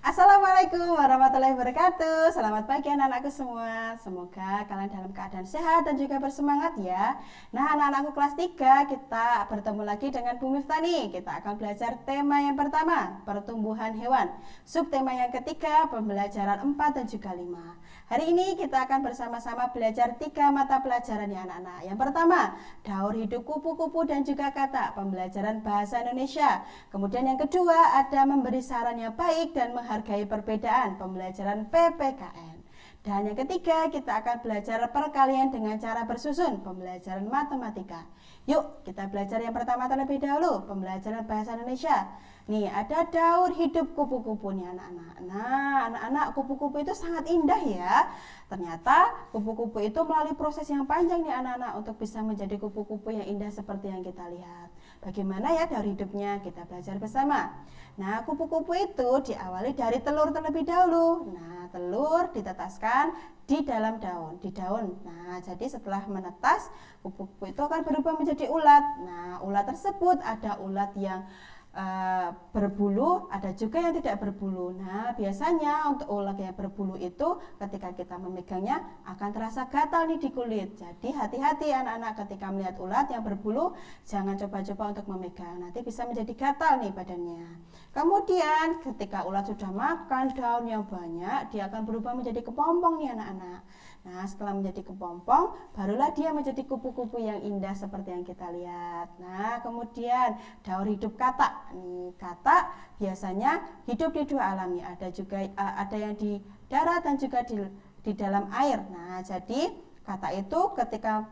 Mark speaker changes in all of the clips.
Speaker 1: Assalamualaikum warahmatullahi wabarakatuh. Selamat pagi anak-anakku semua. Semoga kalian dalam keadaan sehat dan juga bersemangat ya. Nah, anak-anakku kelas 3, kita bertemu lagi dengan Bu Miftah nih. Kita akan belajar tema yang pertama, pertumbuhan hewan. Subtema yang ketiga, pembelajaran 4 dan juga 5. Hari ini kita akan bersama-sama belajar 3 mata pelajaran ya anak-anak. Yang pertama, daur hidup kupu-kupu dan juga kata, pembelajaran bahasa Indonesia. Kemudian yang kedua, ada memberi saran yang baik dan menghargai perbedaan, pembelajaran PPKN. Dan yang ketiga, kita akan belajar perkalian dengan cara bersusun, pembelajaran matematika. Yuk, kita belajar yang pertama terlebih dahulu, pembelajaran bahasa Indonesia. Nih, ada daur hidup kupu-kupu nih anak-anak. Nah, anak-anak, kupu-kupu itu sangat indah ya. Ternyata kupu-kupu itu melalui proses yang panjang nih anak-anak untuk bisa menjadi kupu-kupu yang indah seperti yang kita lihat. Bagaimana ya daur hidupnya? Kita belajar bersama. Nah, kupu-kupu itu diawali dari telur terlebih dahulu. Nah, telur ditetaskan di dalam daun, di daun. Nah, jadi setelah menetas, kupu-kupu itu akan berubah menjadi ulat. Nah, ulat tersebut ada ulat yang berbulu, ada juga yang tidak berbulu. Nah, biasanya untuk ulat yang berbulu itu ketika kita memegangnya akan terasa gatal nih di kulit. Jadi hati-hati anak-anak ketika melihat ulat yang berbulu, jangan coba-coba untuk memegang. Nanti bisa menjadi gatal nih badannya. Kemudian ketika ulat sudah makan daun yang banyak, dia akan berubah menjadi kepompong nih anak-anak. Nah, setelah menjadi kepompong, barulah dia menjadi kupu-kupu yang indah seperti yang kita lihat. Nah, kemudian daur hidup kata. Nih, kata biasanya hidup di dua alam nih. Ada juga ada yang di darat dan juga di dalam air. Nah, jadi kata itu ketika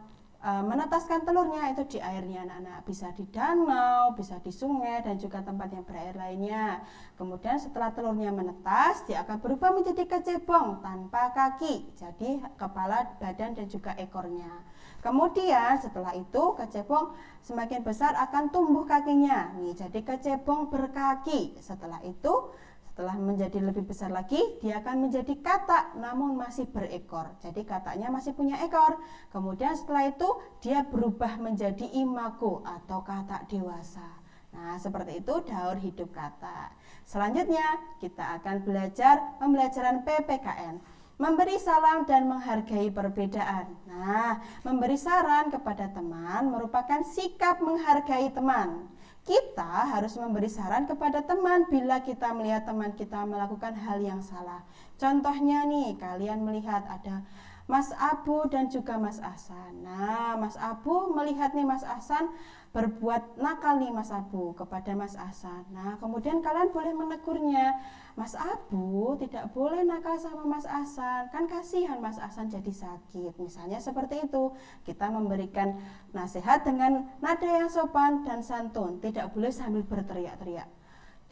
Speaker 1: menetaskan telurnya itu di airnya anak-anak, bisa di danau, bisa di sungai dan juga tempat yang berair lainnya. Kemudian setelah telurnya menetas, dia akan berubah menjadi kecebong tanpa kaki, jadi kepala, badan dan juga ekornya. Kemudian setelah itu kecebong semakin besar akan tumbuh kakinya, nih jadi kecebong berkaki. Setelah itu setelah menjadi lebih besar lagi, dia akan menjadi katak namun masih berekor. Jadi kataknya masih punya ekor. Kemudian setelah itu dia berubah menjadi imago atau katak dewasa. Nah, seperti itu daur hidup katak. Selanjutnya kita akan belajar pembelajaran PPKN. Memberi salam dan menghargai perbedaan. Nah, memberi saran kepada teman merupakan sikap menghargai teman. Kita harus memberi saran kepada teman bila kita melihat teman kita melakukan hal yang salah. Contohnya nih, kalian melihat ada Mas Abu dan juga Mas Ahsan. Nah, Mas Abu melihat nih Mas Ahsan berbuat nakal nih Mas Abu kepada Mas Ahsan. Nah, kemudian kalian boleh menegurnya. Mas Abu tidak boleh nakal sama Mas Ahsan. Kan kasihan Mas Ahsan jadi sakit. Misalnya seperti itu. Kita memberikan nasihat dengan nada yang sopan dan santun. Tidak boleh sambil berteriak-teriak.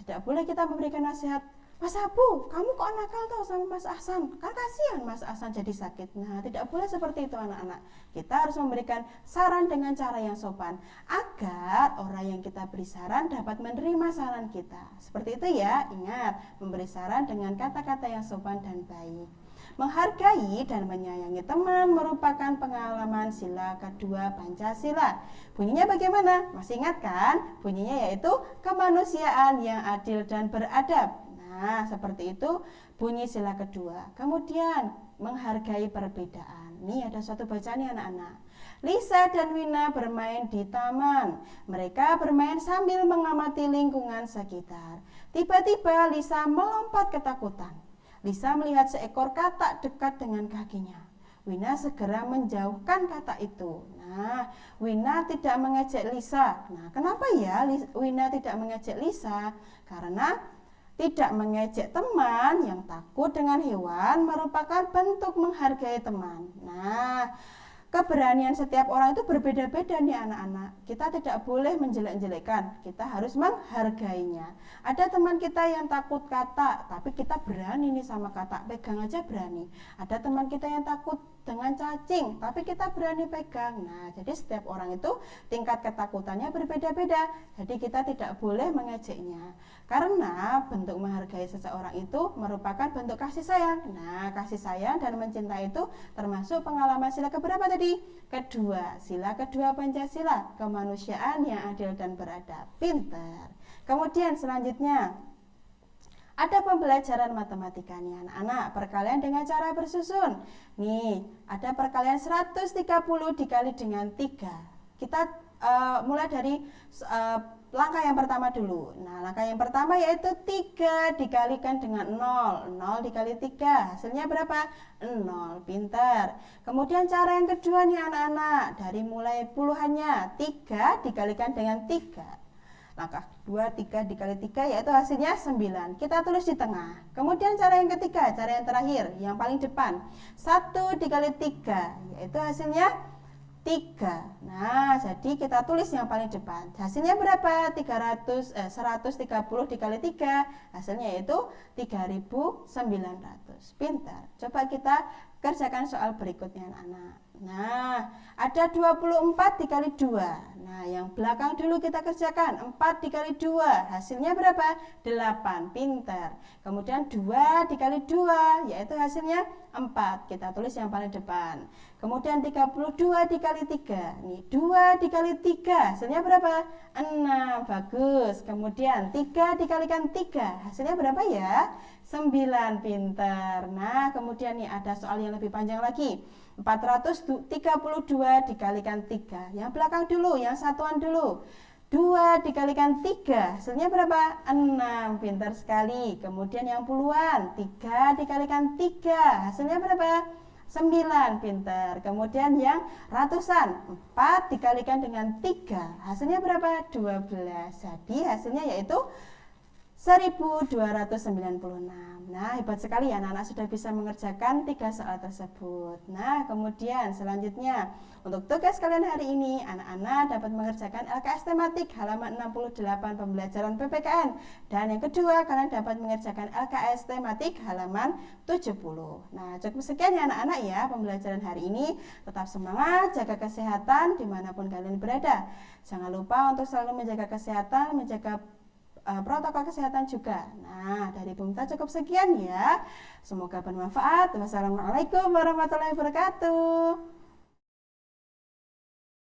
Speaker 1: Tidak boleh kita memberikan nasihat, Mas Abu, kamu kok nakal tuh sama Mas Ahsan? Kan kasihan Mas Ahsan jadi sakit. Nah, tidak boleh seperti itu anak-anak. Kita harus memberikan saran dengan cara yang sopan agar orang yang kita beri saran dapat menerima saran kita. Seperti itu ya. Ingat, memberi saran dengan kata-kata yang sopan dan baik. Menghargai dan menyayangi teman merupakan pengalaman sila kedua Pancasila. Bunyinya bagaimana? Masih ingat kan? Bunyinya yaitu kemanusiaan yang adil dan beradab. Nah, seperti itu bunyi sila kedua. Kemudian, menghargai perbedaan. Nih ada suatu bacaan nih anak-anak. Lisa dan Wina bermain di taman. Mereka bermain sambil mengamati lingkungan sekitar. Tiba-tiba Lisa melompat ketakutan. Lisa melihat seekor katak dekat dengan kakinya. Wina segera menjauhkan katak itu. Nah, Wina tidak mengejek Lisa. Nah, kenapa ya Wina tidak mengejek Lisa? Karena tidak mengejek teman yang takut dengan hewan merupakan bentuk menghargai teman. Nah, keberanian setiap orang itu berbeda-beda nih anak-anak. Kita tidak boleh menjelek-jelekkan, kita harus menghargainya. Ada teman kita yang takut katak, tapi kita berani nih sama katak, pegang aja berani. Ada teman kita yang takut dengan cacing, tapi kita berani pegang. Nah, jadi setiap orang itu tingkat ketakutannya berbeda-beda. Jadi kita tidak boleh mengejeknya. Karena bentuk menghargai seseorang itu merupakan bentuk kasih sayang. Nah, kasih sayang dan mencintai itu termasuk pengalaman sila keberapa tadi? Kedua, sila kedua Pancasila, kemanusiaan yang adil dan beradab. Pinter. Kemudian selanjutnya, Ada pembelajaran matematika nih anak-anak, perkalian dengan cara bersusun. Nih, ada perkalian 130 dikali dengan 3. Kita mulai dari langkah yang pertama dulu. Nah, langkah yang pertama yaitu 3 dikalikan dengan 0. 0 dikali 3, hasilnya berapa? 0, pintar. Kemudian cara yang kedua nih anak-anak, dari mulai puluhannya, 3 dikalikan dengan 3. Langkah 2, 3 dikali 3 yaitu hasilnya 9. Kita tulis di tengah. Kemudian cara yang ketiga, cara yang terakhir, yang paling depan. 1 dikali 3 yaitu hasilnya 3. Nah, jadi kita tulis yang paling depan. Hasilnya berapa? 130 dikali 3. Hasilnya yaitu 3.900. Pintar. Coba kita kerjakan soal berikutnya anak-anak. Nah, ada 24 dikali 2. Nah, yang belakang dulu kita kerjakan. 4 dikali 2. Hasilnya berapa? 8. Pintar. Kemudian 2 dikali 2, yaitu hasilnya 4. Kita tulis yang paling depan. Kemudian 32 dikali 3. Nih, 2 dikali 3. Hasilnya berapa? 6. Bagus. Kemudian 3 dikalikan 3. Hasilnya berapa ya? 9. Pintar. Nah, kemudian nih ada soal yang lebih panjang lagi. 432 dikalikan 3. Yang belakang dulu, yang satuan dulu. 2 dikalikan 3, hasilnya berapa? 6, pintar sekali. Kemudian yang puluhan, 3 dikalikan 3, hasilnya berapa? 9, pintar. Kemudian yang ratusan, 4 dikalikan dengan 3, hasilnya berapa? 12. Jadi hasilnya yaitu 1296. Nah, hebat sekali ya anak-anak sudah bisa mengerjakan 3 soal tersebut. Nah, kemudian selanjutnya untuk tugas kalian hari ini, anak-anak dapat mengerjakan LKS tematik halaman 68 pembelajaran PPKN. Dan yang kedua, kalian dapat mengerjakan LKS tematik halaman 70. Nah, cukup sekian ya anak-anak ya pembelajaran hari ini. Tetap semangat, jaga kesehatan dimanapun kalian berada. Jangan lupa untuk selalu menjaga kesehatan, menjaga protokol kesehatan juga. Nah, dari Bumta cukup sekian ya. Semoga bermanfaat. Wassalamualaikum warahmatullahi wabarakatuh.